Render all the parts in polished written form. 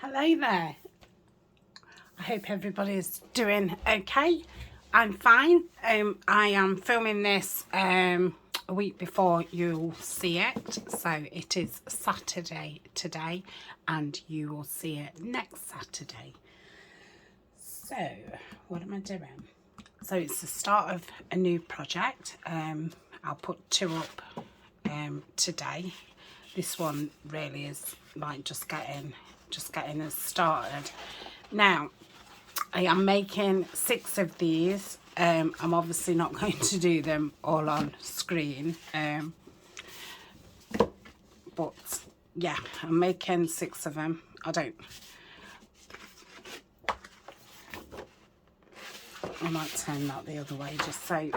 Hello there. I hope everybody's doing okay. I'm fine. I am filming this a week before you'll see it. So it is Saturday today and you will see it next Saturday. So what am I doing? So it's the start of a new project. I'll put 2 up today. This one really is like just getting us started. Now I am making 6 of these. I'm obviously not going to do them all on screen, but yeah, I'm making 6 of them. I might turn that the other way just so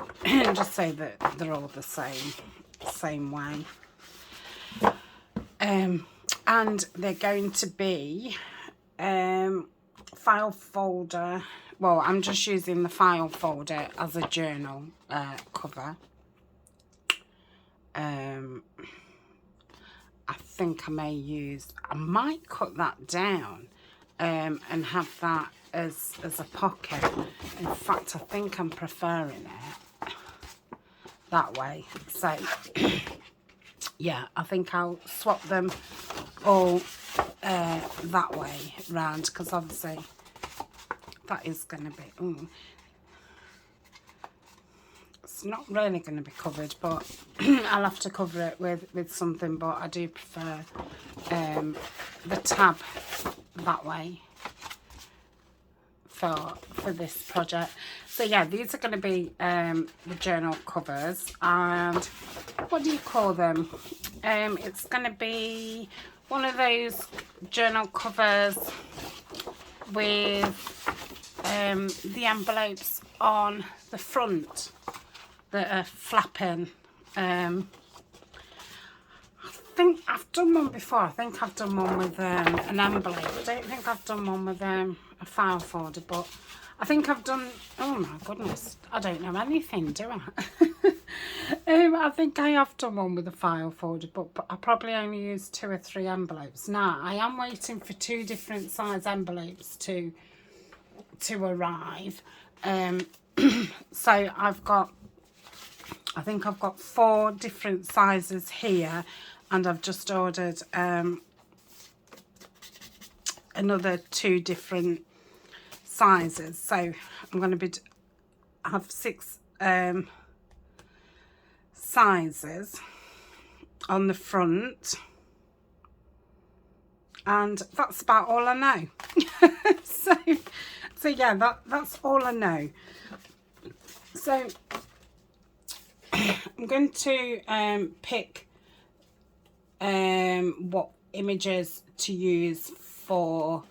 that they're all the same way. And they're going to be file folder. Well, I'm just using the file folder as a journal cover. I think I might cut that down and have that as a pocket. In fact, I think I'm preferring it that way. So yeah, I think I'll swap them all that way round, because obviously that is going to be it's not really going to be covered, but I'll have to cover it with something. But I do prefer the tab that way for this project. So yeah, these are going to be the journal covers, and what do you call them? It's going to be one of those journal covers with the envelopes on the front that are flapping. I think I've done one before. I think I've done one with an envelope. I don't think I've done one with a file folder, but I think I've done, oh my goodness, I don't know anything, do I? I think I have done one with a file folder, but I probably only used 2 or 3 envelopes. Now, I am waiting for 2 different size envelopes to arrive. So I think I've got 4 different sizes here, and I've just ordered another 2 different sizes. So I'm going to have 6 sizes on the front, and that's about all I know. so yeah, that's all I know. So I'm going to pick what images to use for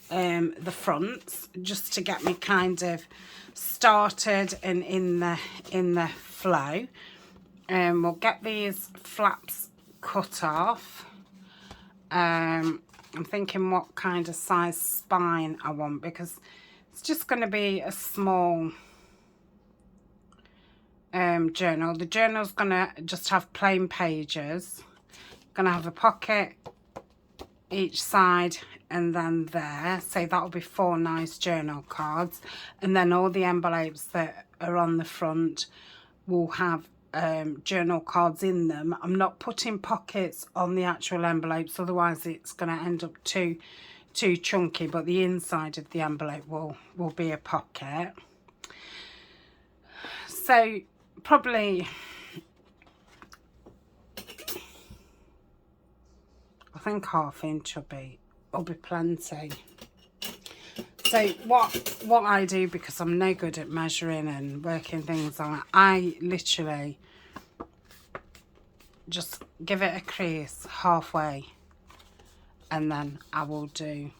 the fronts, just to get me kind of started and in the flow. We'll get these flaps cut off. I'm thinking what kind of size spine I want, because it's just going to be a small journal. The journal's going to just have plain pages. Going to have a pocket each side and then there, so that'll be 4 nice journal cards, and then all the envelopes that are on the front will have journal cards in them. I'm not putting pockets on the actual envelopes, otherwise it's going to end up too chunky, but the inside of the envelope will be a pocket. So probably, I think 1/2 inch will be plenty. So what I do, because I'm no good at measuring and working things on, I literally just give it a crease halfway, and then I will do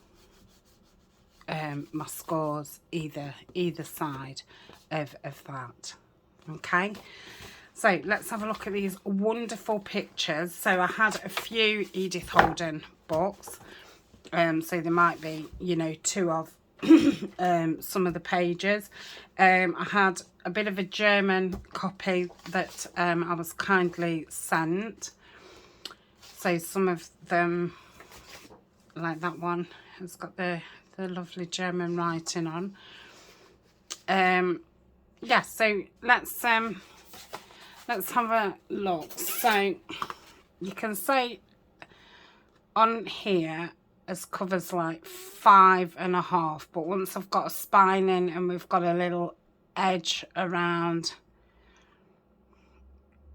my scores either side of that. Okay, so let's have a look at these wonderful pictures. So I had a few Edith Holden books, so there might be, you know, 2 of some of the pages. I had a bit of a German copy that I was kindly sent, so some of them like that one. It's got the lovely German writing on. Yeah, so let's have a look. So you can say on here as covers like 5.5, but once I've got a spine in and we've got a little edge around,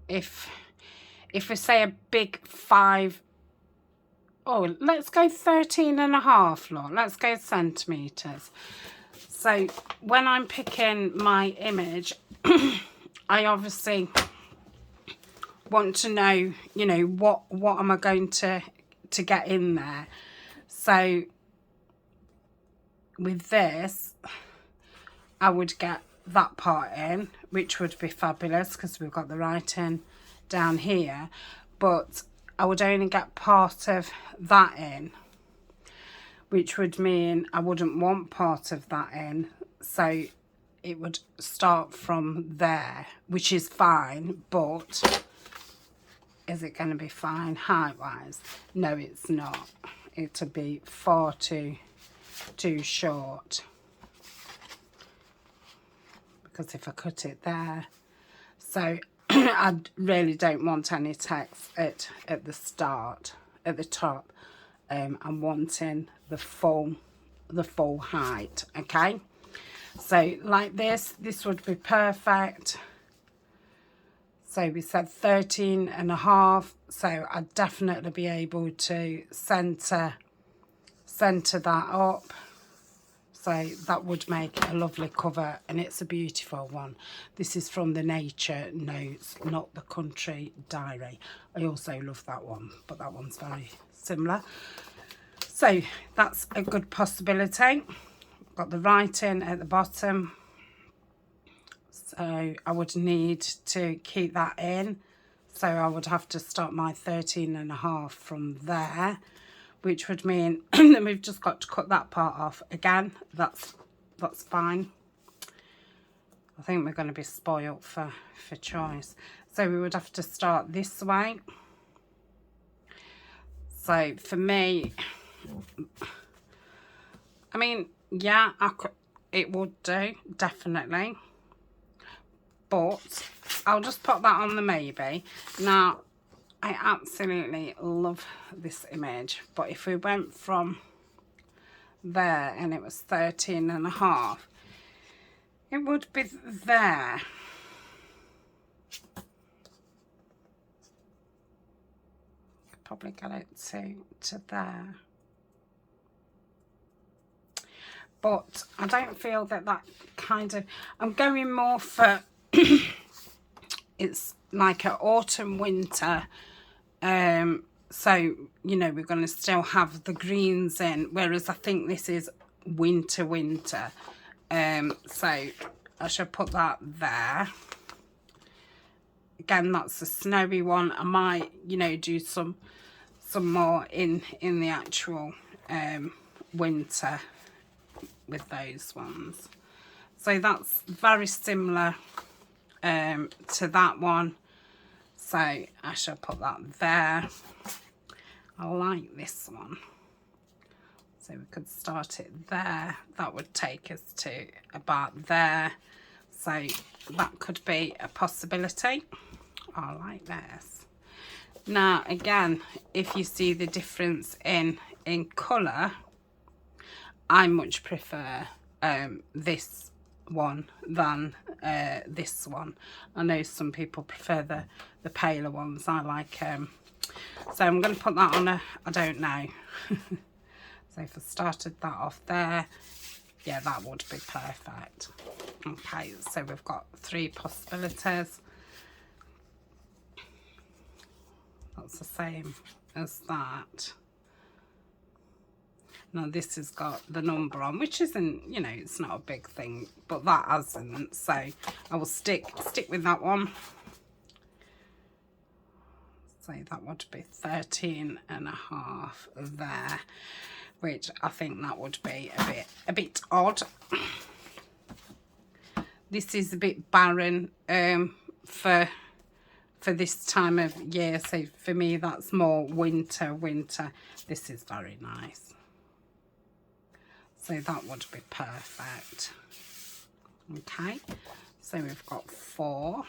if we say a big 5, oh, let's go 13.5, look, let's go centimeters. So when I'm picking my image, I obviously want to know, you know, what am I going to get in there. So with this, I would get that part in, which would be fabulous because we've got the writing down here, but I would only get part of that in, which would mean I wouldn't want part of that in, so it would start from there, which is fine, but is it going to be fine height wise? No, it's not. It'll be far too short, because if I cut it there, so I really don't want any text at the start, at the top. I'm wanting the full height. Okay, so like this would be perfect. So we said 13.5, so I'd definitely be able to center that up. So that would make a lovely cover, and it's a beautiful one. This is from the Nature Notes, not the Country Diary. I also love that one, but that one's very similar. So that's a good possibility. Got the writing at the bottom, so I would need to keep that in. So I would have to start my 13.5 from there, which would mean that we've just got to cut that part off. Again, that's fine. I think we're going to be spoilt for choice. So we would have to start this way. So for me, I mean, yeah, it would do, definitely. But I'll just put that on the maybe. Now, I absolutely love this image, but if we went from there and it was 13.5, it would be there. Could probably get it to there. But I don't feel that kind of, I'm going more for, it's like an autumn winter. So, you know, we're going to still have the greens in, whereas I think this is winter. So I should put that there. Again, that's a snowy one. I might, you know, do some more in the actual winter with those ones. So that's very similar to that one. So I shall put that there. I like this one. So we could start it there. That would take us to about there. So that could be a possibility. I like this. Now again, if you see the difference in colour, I much prefer this one than this one. I know some people prefer the paler ones. I like so I'm going to put that on a, I don't know. So if I started that off there, yeah, that would be perfect. Okay, so we've got 3 possibilities. That's the same as that. Now this has got the number on, which isn't, you know, it's not a big thing, but that hasn't. So I will stick with that one. So that would be 13.5 there, which I think that would be a bit odd. This is a bit barren for for this time of year. So for me, that's more winter. This is very nice. So that would be perfect. Okay, so we've got 4.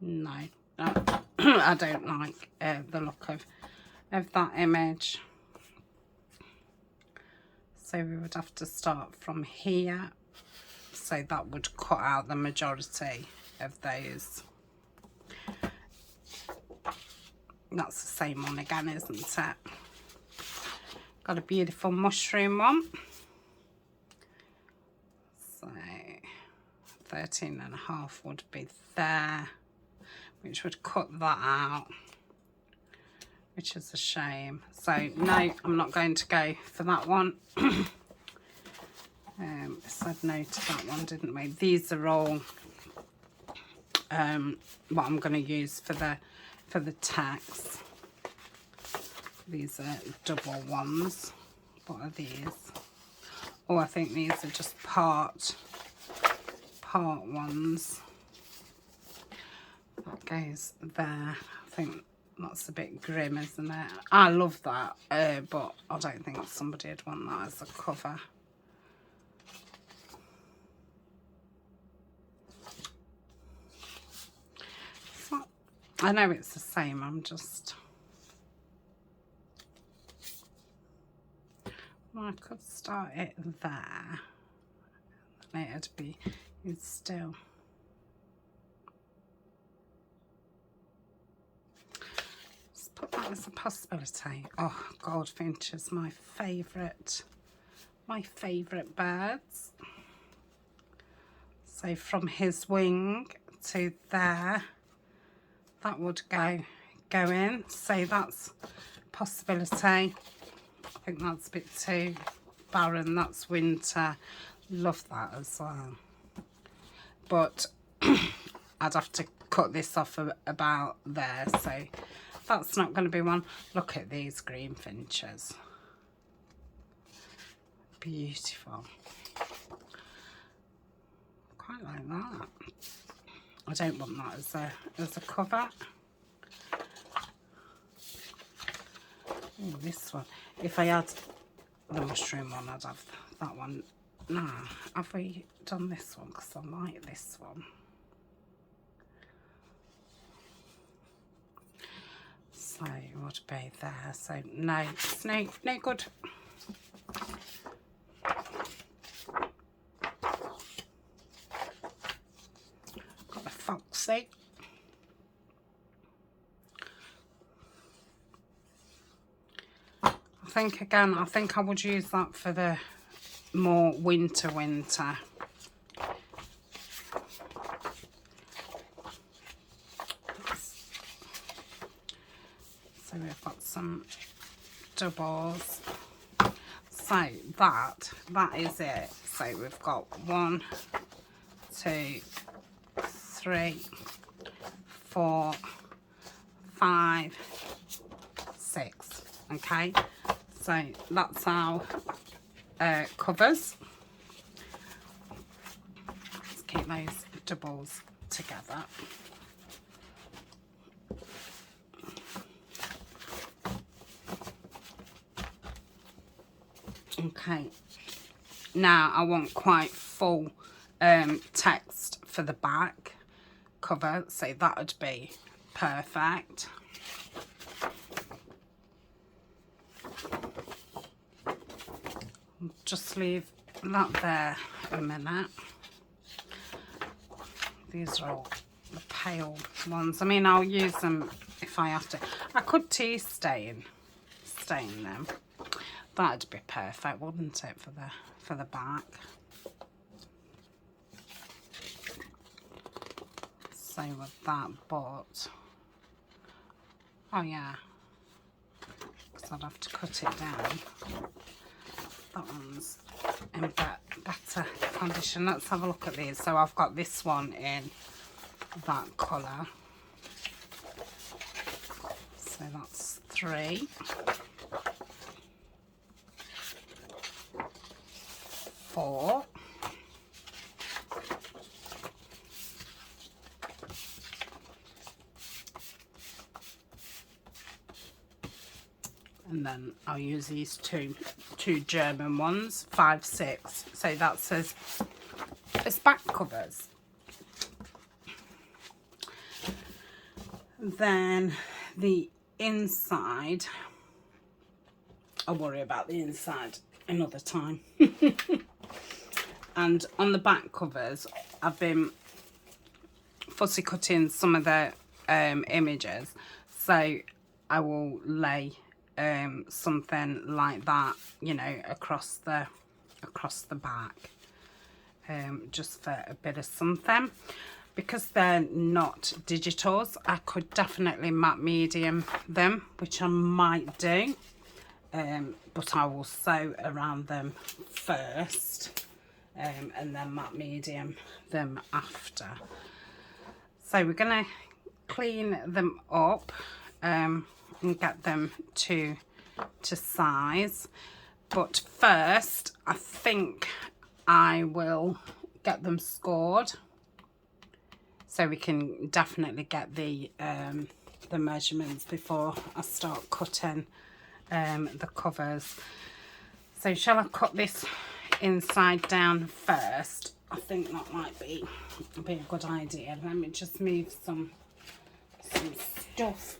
No, I don't like the look of that image. So we would have to start from here. So that would cut out the majority of those. That's the same one again, isn't it? Got a beautiful mushroom one. So 13.5 would be there, which would cut that out, which is a shame. So no, I'm not going to go for that one. Said no to that one, didn't we? These are all what I'm going to use for the text. These are double ones. What are these? Oh, I think these are just part ones. That goes there. I think that's a bit grim, isn't it? I love that, but I don't think somebody would want that as a cover. So, I know it's the same, I'm just... Well, I could start it there. And it'd be... It's still... But that is a possibility. Oh, goldfinch is my favourite birds. So from his wing to there, that would go in. So that's a possibility. I think that's a bit too barren. That's winter. Love that as well. But I'd have to cut this off about there. So that's not going to be one. Look at these green finches. Beautiful. Quite like that. I don't want that as a cover. Oh, this one. If I had the mushroom one, I'd have that one. Nah, have we done this one? Because I like this one. So it would be there. So no, it's no good. Got the Fussy. I think I would use that for the more winter. So we've got some doubles. So that is it. So we've got 1, 2, 3, 4, 5, 6. Okay, so that's our covers. Let's keep those doubles together. Okay, now I want quite full text for the back cover, so that would be perfect. Just leave that there a minute. These are all the pale ones. I mean, I'll use them if I have to. I could tea stain them. That'd be perfect, wouldn't it, for the back? So with that, but oh yeah, because I'd have to cut it down. That one's in better condition. Let's have a look at these. So I've got this one in that colour. So that's 3. before. And then I'll use these two German ones, 5/6. So that says it's back covers. Then the inside, I'll worry about the inside another time. And on the back covers, I've been fussy cutting some of the images, so I will lay something like that, you know, across the back, just for a bit of something. Because they're not digitals, I could definitely matte medium them, which I might do, but I will sew around them first, and then matte medium them after. So we're gonna clean them up and get them to size, but first I think I will get them scored, so we can definitely get the measurements before I start cutting the covers. So shall I cut this inside down first? I think that might be a good idea. Let me just move some stuff.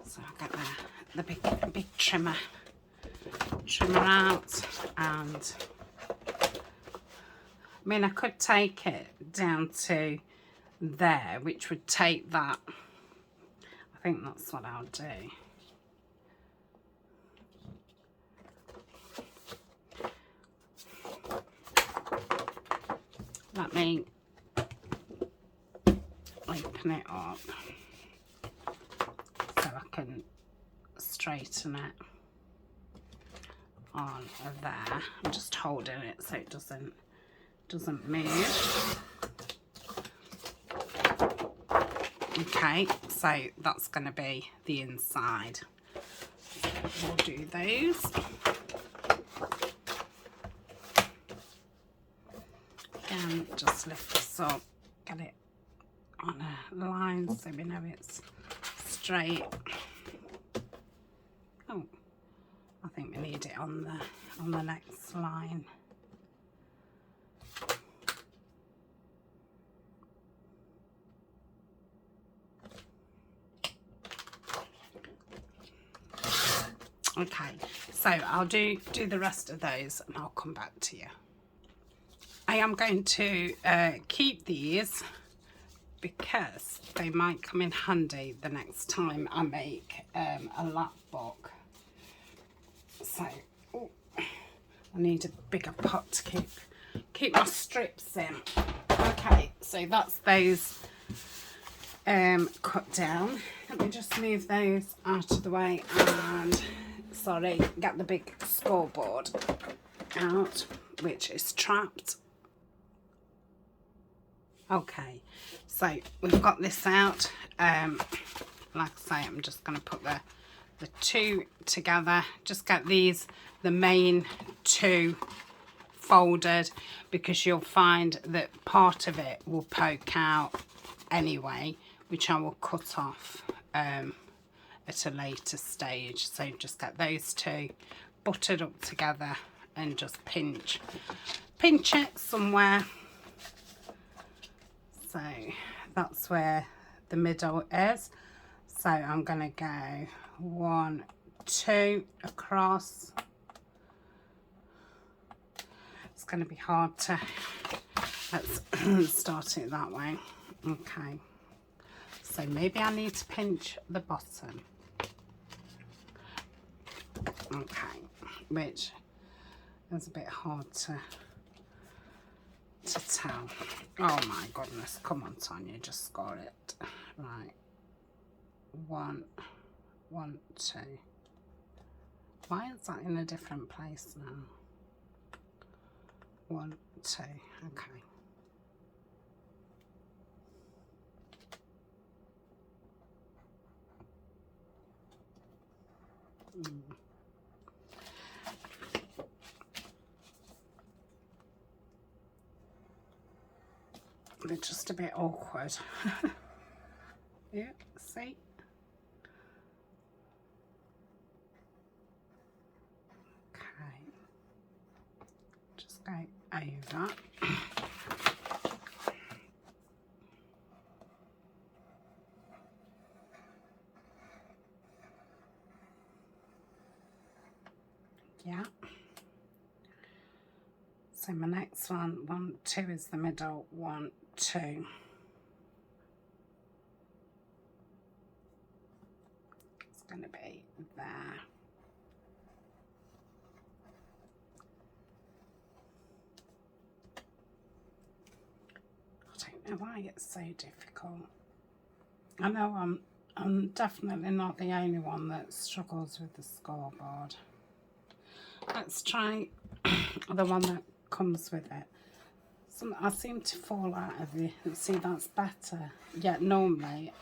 So I'll get the big trimmer out, and I mean I could take it down to there, which would take that. I think that's what I'll do. Let me open it up so I can straighten it on there. I'm just holding it so it doesn't move. Okay, so that's going to be the inside. We'll do those. Again, just lift this up, get it on a line so we know it's straight. Oh, I think we need it on the next line. Okay, so I'll do the rest of those and I'll come back to you. I am going to keep these because they might come in handy the next time I make a lap book. So ooh, I need a bigger pot to keep my strips in. Okay, so that's those cut down. Let me just move those out of the way and, sorry, get the big scoreboard out, which is trapped. Okay, so we've got this out. Like I say, I'm just going to put the two together. Just get these, the main two, folded, because you'll find that part of it will poke out anyway, which I will cut off at a later stage. So just get those two buttered up together and just pinch it somewhere. So that's where the middle is. So I'm going to go 1, 2 across. It's going to be hard to, let's start it that way. Okay, so maybe I need to pinch the bottom. Okay, which is a bit hard to tell. Oh my goodness, come on Tanya, just score it. Right, 1, 1, 2. Why is that in a different place now? 1, 2, okay. They're just a bit awkward. Yeah, see? Okay. Just go over. Yeah. So my next one, 1, 2 is the middle, 1, 2. It's going to be there. I don't know why it's so difficult. I know I'm definitely not the only one that struggles with the scoreboard. Let's try the one that comes with it. I seem to fall out of it. See, that's better. Yet normally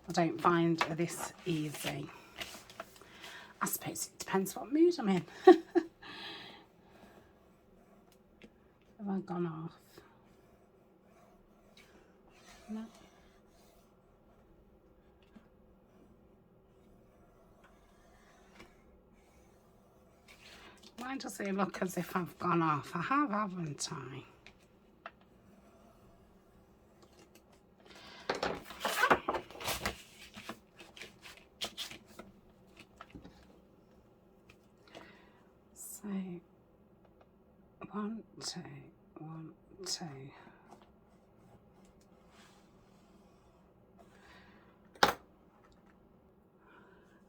I don't find this easy. I suppose it depends what mood I'm in. Have I gone off? No. Why does it look as if I've gone off? I have, haven't I? So, 1, 2, 1, 2.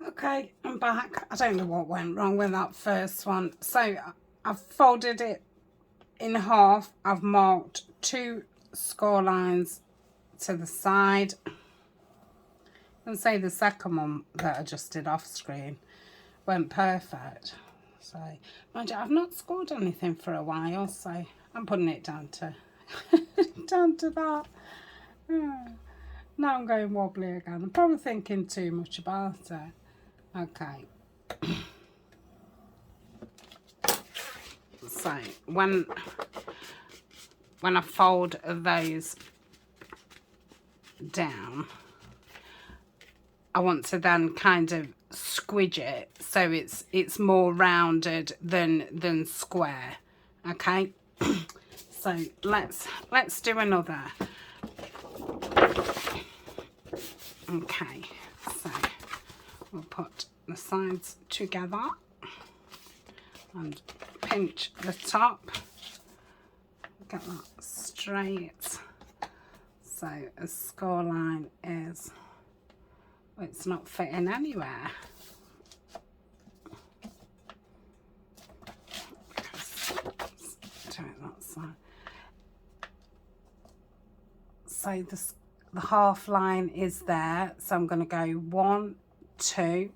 Okay, I'm back. I don't know what went wrong with that first one. So I've folded it in half. I've marked 2 score lines to the side. And say the second one that I just did off screen went perfect. So, mind you, I've not scored anything for a while, so I'm putting it down to down to that. Now I'm going wobbly again. I'm probably thinking too much about it. Okay. So when I fold those down, I want to then kind of squidge it so it's more rounded than square. Okay. So let's do another. Okay, so we'll put the sides together and pinch the top, get that straight. So a score line is, well, it's not fitting anywhere. Do it that side. So the half line is there, so I'm going to go 1, 2.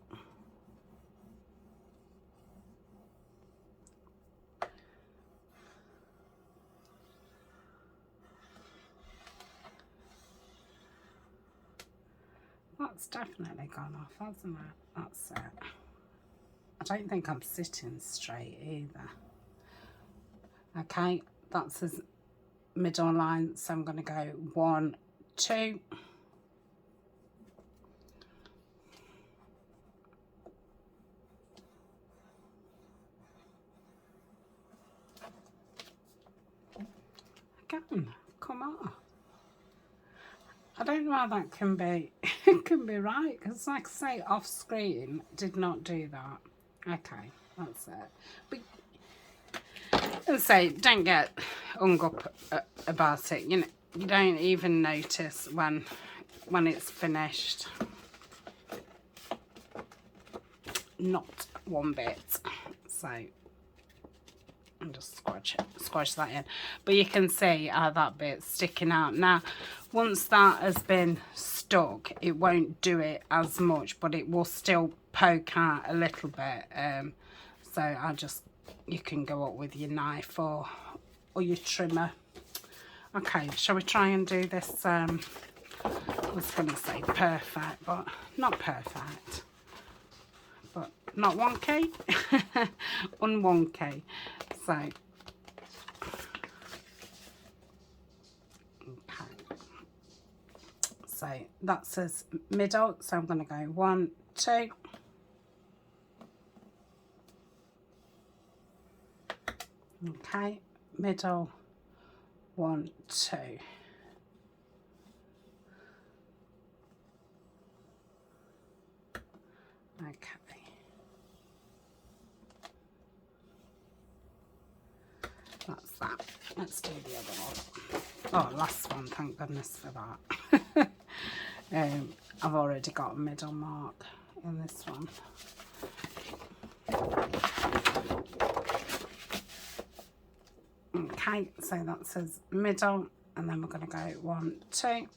That's definitely gone off, hasn't it? That's it. I don't think I'm sitting straight either. Okay, that's his middle line, so I'm going to go 1, 2. Again, come on. I don't know how that can be. It can be right, because like I say, off screen did not do that. Okay, that's it. But as I say, don't get hung up about it. You know, you don't even notice when it's finished. Not one bit. So and just squash that in, but you can see how that bit's sticking out. Now once that has been stuck, it won't do it as much, but it will still poke out a little bit. So you can go up with your knife or your trimmer. Okay, shall we try and do this? I was going to say perfect, but not perfect. not wonky, unwonky. So, okay. So that says middle, so I'm going to go 1, 2. Okay, middle, 1, 2. Okay. That's that. Let's do the other one. Oh, last one, thank goodness for that. I've already got a middle mark in this one. Okay, so that says middle, and then we're going to go 1, 2.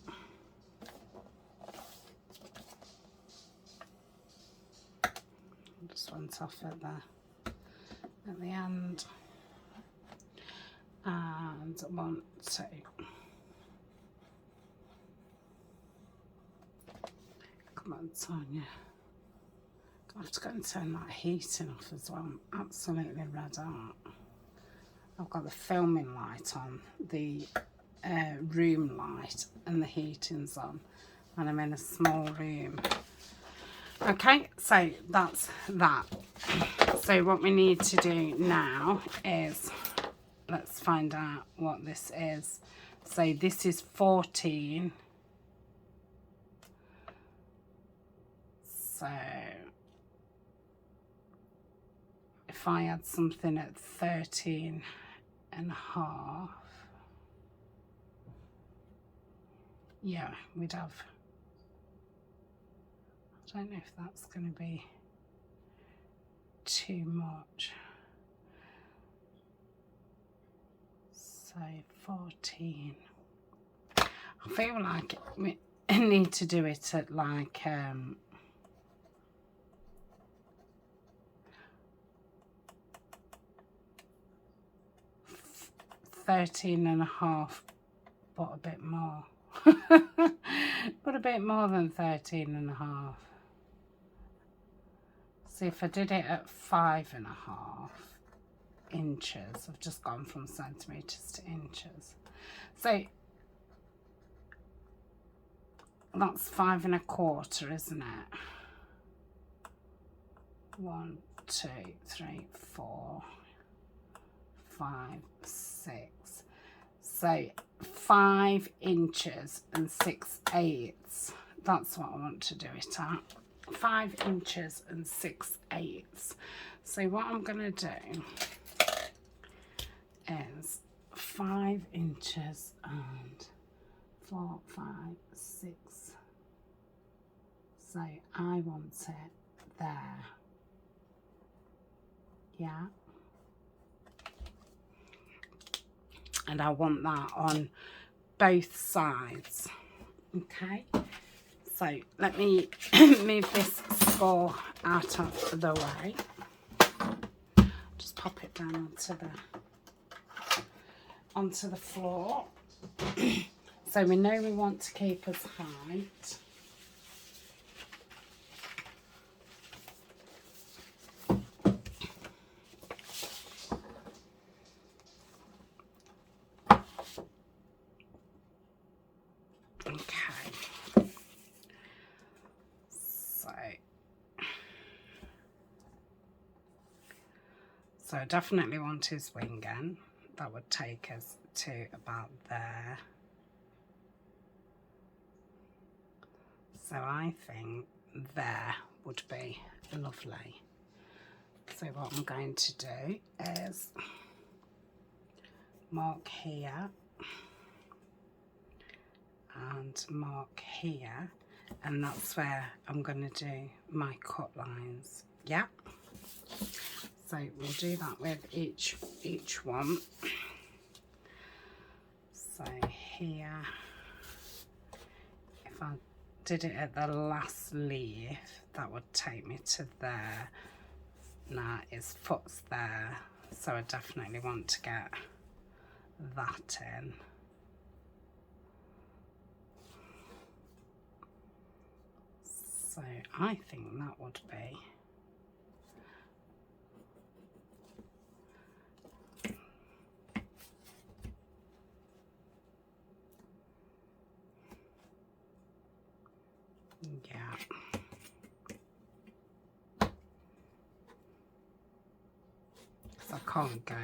Just went off at the end. And 1, 2. Come on, Tanya. I have to go and turn that heating off as well. I'm absolutely red out. I've got the filming light on, the room light, and the heating's on, and I'm in a small room. Okay, so that's that. So what we need to do now is, let's find out what this is. So this is 14. So if I had something at 13 and a half, yeah, we'd have, I don't know if that's going to be too much. So 14. I feel like we need to do it at like 13 and a half, but a bit more. But a bit more than 13 and a half. See, if I did it at 5 and a half inches, I've just gone from centimetres to inches. So that's 5 and a quarter, isn't it? 1, 2, 3, 4, 5, 6. So 5 inches and 6/8. That's what I want to do it at. 5 inches and 6/8. So what I'm going to do is 5 inches and 4, 5, 6. So I want it there. Yeah. And I want that on both sides. Okay. So let me move this score out of the way. Just pop it down onto the floor. So we know we want to keep as height. So I definitely want his wing in. That would take us to about there. So I think there would be lovely. So what I'm going to do is mark here and mark here, and that's where I'm going to do my cut lines. Yeah. So we'll do that with each one. So here, if I did it at the last leaf, that would take me to there. Now his foot's there, so I definitely want to get that in. So I think that would be Yeah. So I can't go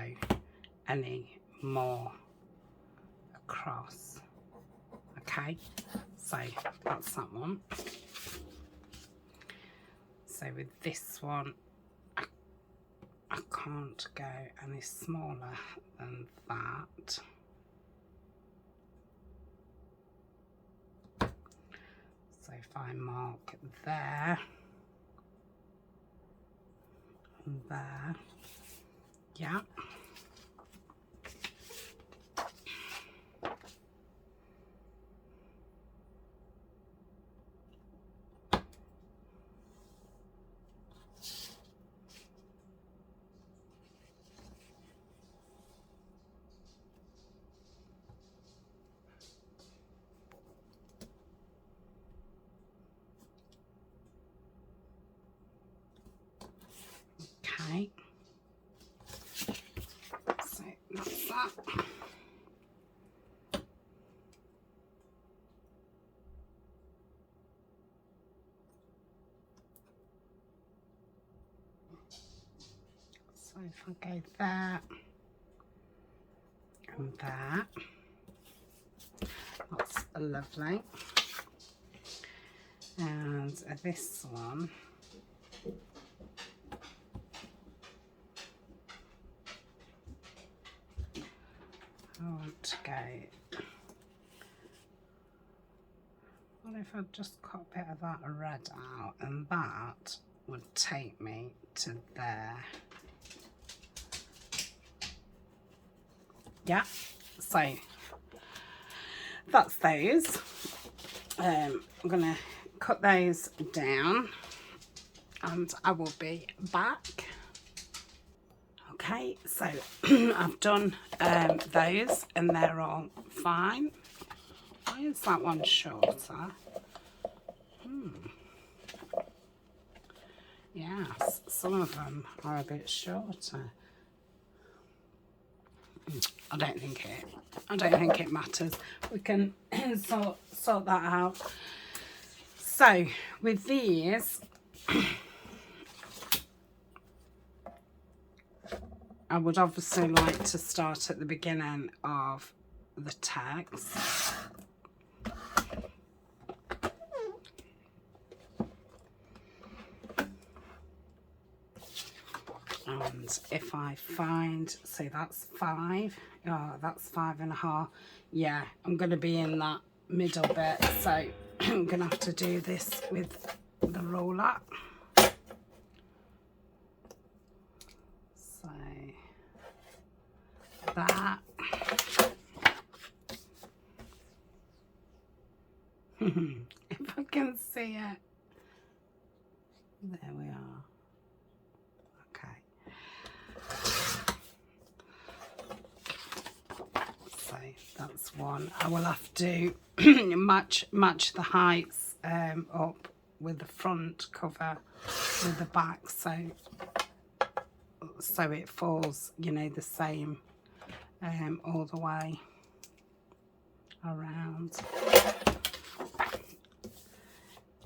any more across. Okay, so that's that one. So with this one, I can't go any smaller than that. So if I mark there and there, yeah. Okay, so that's that. So if I go there and there, that's lovely. And this one, I want to go, what if I just cut a bit of that red out, and that would take me to there. Yeah, so that's those. I'm gonna cut those down and I will be back. Okay, so I've done those and they're all fine. Why is that one shorter? Yes, some of them are a bit shorter. I don't think it matters. We can sort that out. So with these, I would obviously like to start at the beginning of the text. And if I find, say that's 5, oh, that's 5.5. Yeah, I'm going to be in that middle bit, so I'm going to have to do this with the roller. So that. If I can see it. There we are. So that's one. I will have to match the heights up with the front cover with the back, so it falls, you know, the same all the way around.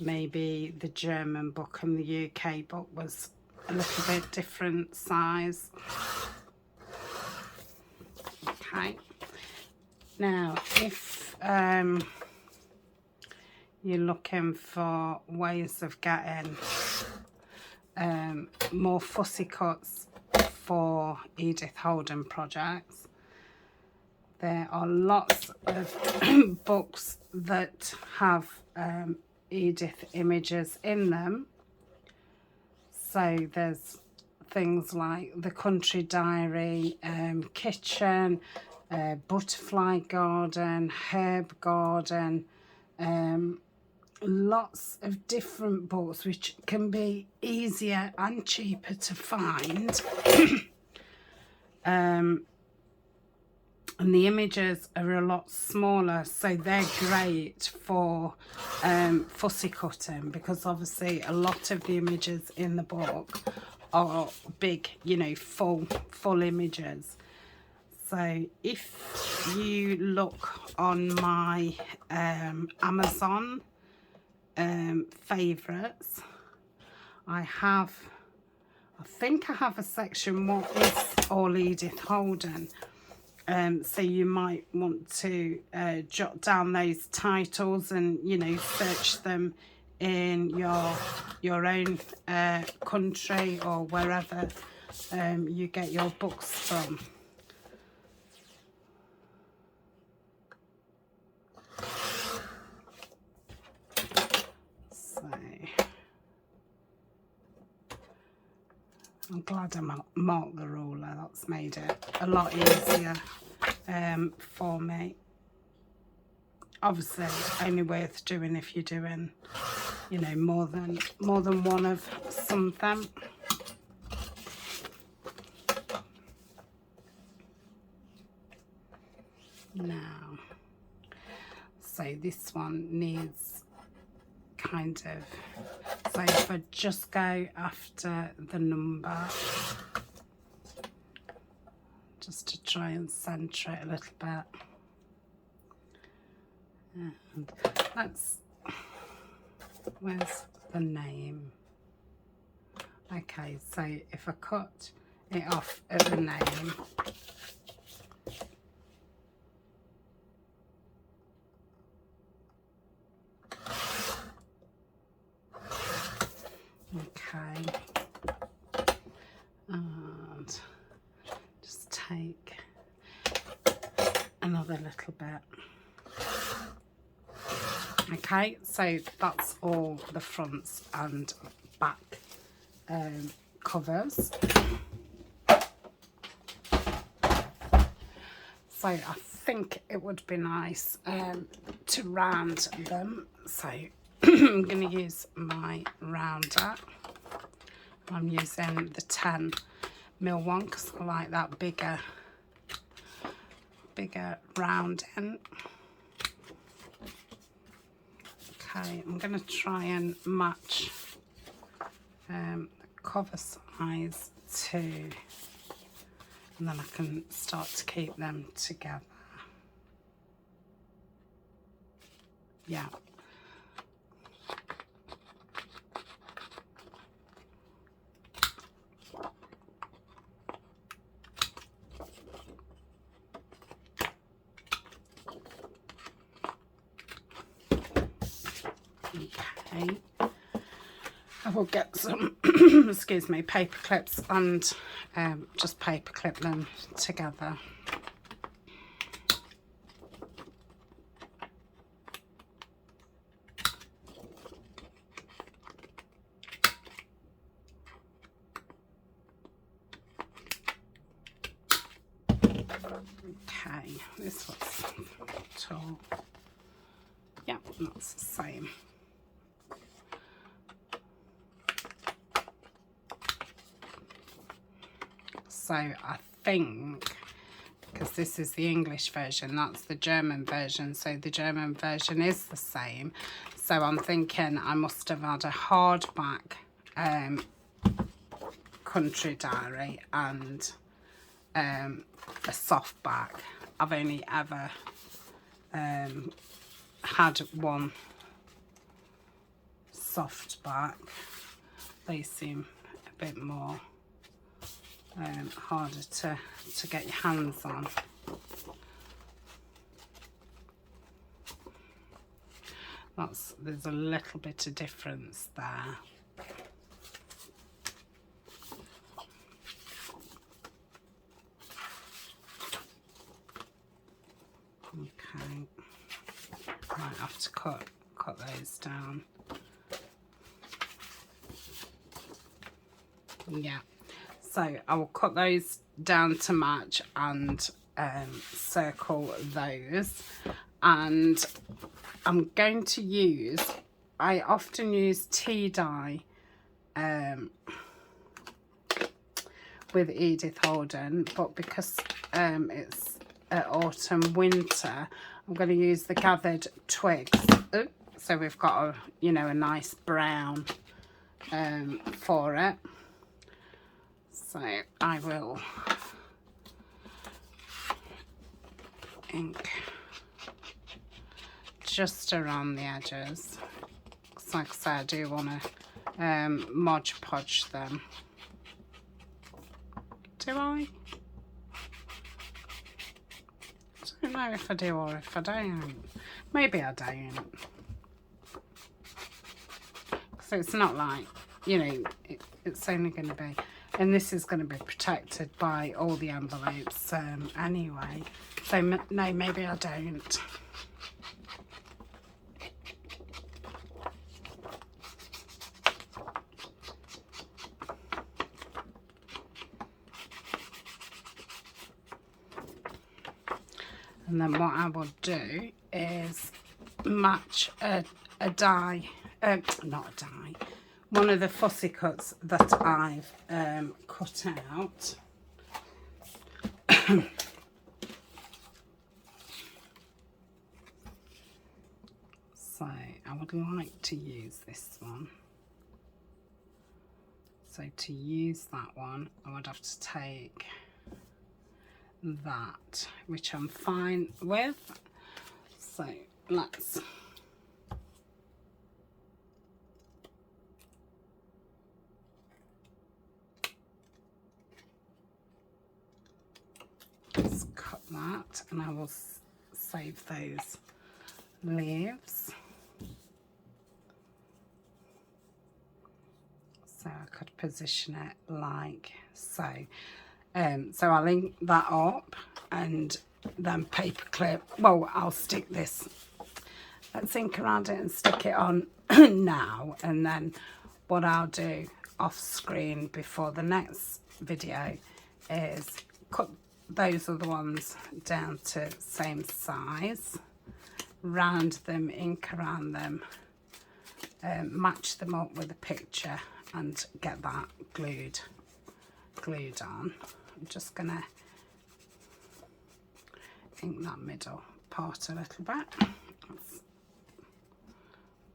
Maybe the German book and the UK book was a little bit different size. Okay. Now, if you're looking for ways of getting more fussy cuts for Edith Holden projects, there are lots of books that have Edith images in them. So there's things like the Country Diary, Kitchen, Butterfly Garden, Herb Garden, lots of different books which can be easier and cheaper to find. And the images are a lot smaller, so they're great for fussy cutting, because obviously a lot of the images in the book are big, you know, full images. So if you look on my Amazon favourites. I think I have a section what is all Edith Holden. So you might want to jot down those titles and, you know, search them in your own country or wherever you get your books from. So I'm glad I marked the ruler. That's made it a lot easier for me. Obviously only worth doing if you're doing, you know, more than one of something. Now, so this one needs kind of, so if I just go after the number, just to try and centre it a little bit. And where's the name? Okay, so if I cut it off at the name, okay, and just take another little bit. Okay, so that's all the fronts and back covers. So I think it would be nice to round them. So I'm going to use my rounder. I'm using the 10mm one because I like that bigger rounding. Okay, I'm going to try and match the cover size to, and then I can start to keep them together. Yeah. Okay, I will get some excuse me, paper clips and just paper clip them together. Okay, this was tall. Yeah, that's the same. So I think, because this is the English version, that's the German version, so the German version is the same. So I'm thinking I must have had a hardback country diary and a softback. I've only ever had one softback. They seem a bit more harder to get your hands on. There's a little bit of difference there. Okay, might have to cut those down. Yeah. So I will cut those down to match and circle those, and I'm going to use, I often use tea dye with Edith Holden, but because it's autumn winter, I'm going to use the gathered twigs. Ooh, so we've got a, you know, a nice brown for it. So I will ink just around the edges, because because like I say, I do want to Mod Podge them. Do I? I don't know if I do or if I don't. Maybe I don't. So it's not like, you know, it's only going to be, and this is going to be protected by all the envelopes anyway. So no, maybe I don't. And then what I will do is match a die, not a die, one of the fussy cuts that I've cut out. So I would like to use this one. So to use that one, I would have to take that, which I'm fine with. So let's cut that, and I will save those leaves. So I could position it like so. So I'll link that up and then paper clip. Well, I'll stick this. Let's ink around it and stick it on now. And then what I'll do off screen before the next video is cut those other ones down to same size, round them, ink around them, match them up with a picture and get that glued on. I'm just gonna ink that middle part a little bit. Let's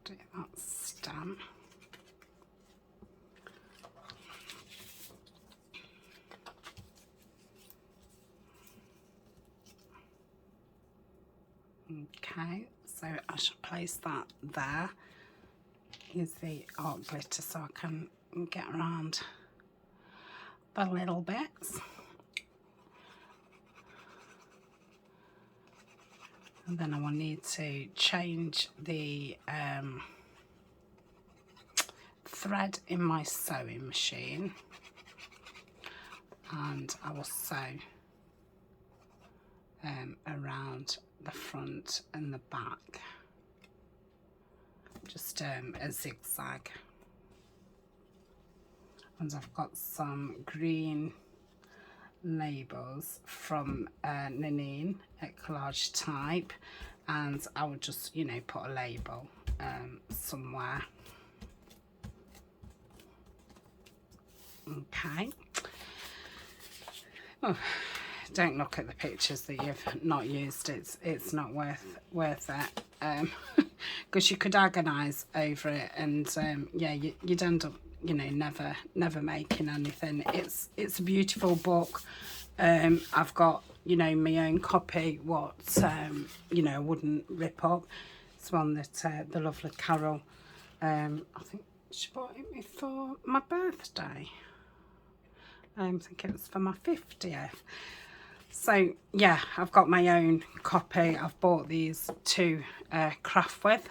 do that stamp. Okay, so I should place that there. Use the art glitter so I can get around the little bits. And then I will need to change the thread in my sewing machine, and I will sew around the front and the back, just a zigzag. And I've got some green labels from Nanine at collage type, and I would just, you know, put a label somewhere. Okay. Oh, don't look at the pictures that you've not used. It's not worth it, because you could agonize over it, and yeah, you'd end up, you know, never making anything. It's a beautiful book. I've got, you know, my own copy, what you know, wouldn't rip up. It's one that the lovely Carol, I think she bought it me for my birthday. I think it was for my 50th. So yeah, I've got my own copy. I've bought these to craft with.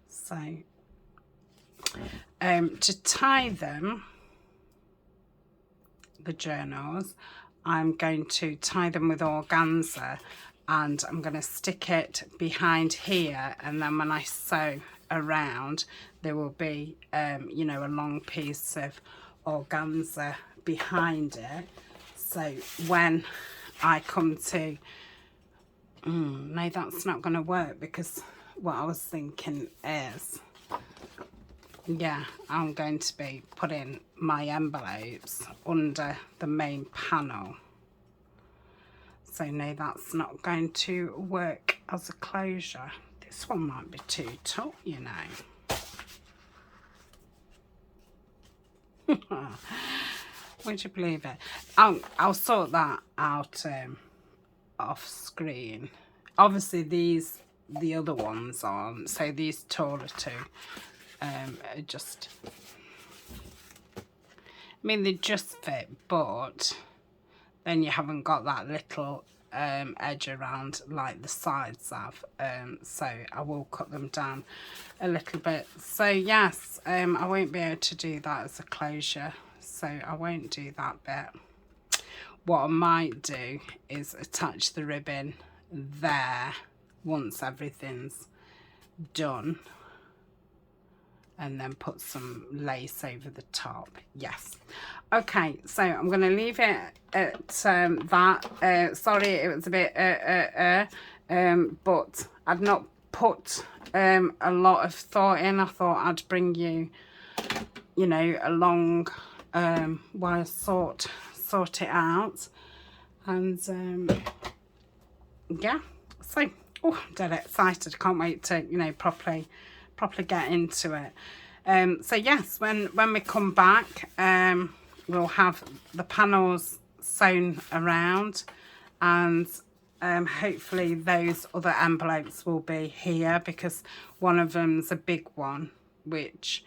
So to tie them, the journals, I'm going to tie them with organza, and I'm going to stick it behind here, and then when I sew around there will be you know, a long piece of organza behind it. So when I come to no, that's not going to work, because what I was thinking is, yeah, I'm going to be putting my envelopes under the main panel. So no, that's not going to work as a closure. This one might be too tall, you know. Would you believe it? I'll sort that out off screen. Obviously these the other ones on. So these taller two are just, I mean, they just fit, but then you haven't got that little edge around like the sides have. So I will cut them down a little bit. So yes, I won't be able to do that as a closure, so I won't do that bit. What I might do is attach the ribbon there once everything's done, and then put some lace over the top. Yes. Okay, so I'm going to leave it at that. Sorry, it was a bit but I've not put a lot of thought in. I thought I'd bring you, you know, along while I sort it out. And yeah, so oh, I'm dead excited. Can't wait to, you know, properly get into it. So yes, when we come back, we'll have the panels sewn around, and hopefully those other envelopes will be here, because one of them's a big one, which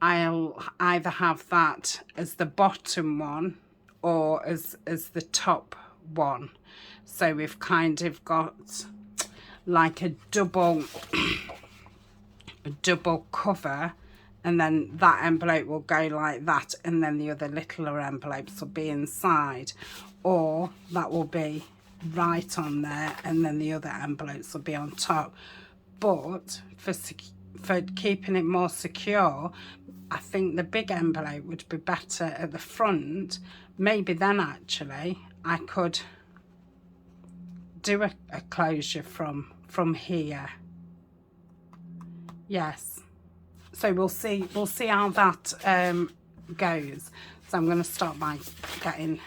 I'll either have that as the bottom one or as the top one. So we've kind of got like a double cover, and then that envelope will go like that, and then the other littler envelopes will be inside, or that will be right on there, and then the other envelopes will be on top. But for keeping it more secure, I think the big envelope would be better at the front. Maybe then actually I could do a closure from here. Yes, so we'll see how that goes. So I'm going to start by getting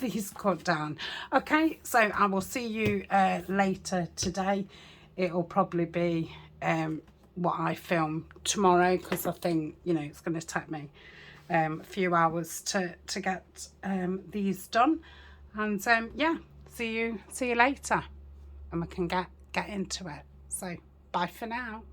these cut down. Okay, so I will see you later today. It'll probably be what I film tomorrow, because I think, you know, it's going to take me a few hours to get these done. And yeah, see you later, and we can get into it. So bye for now.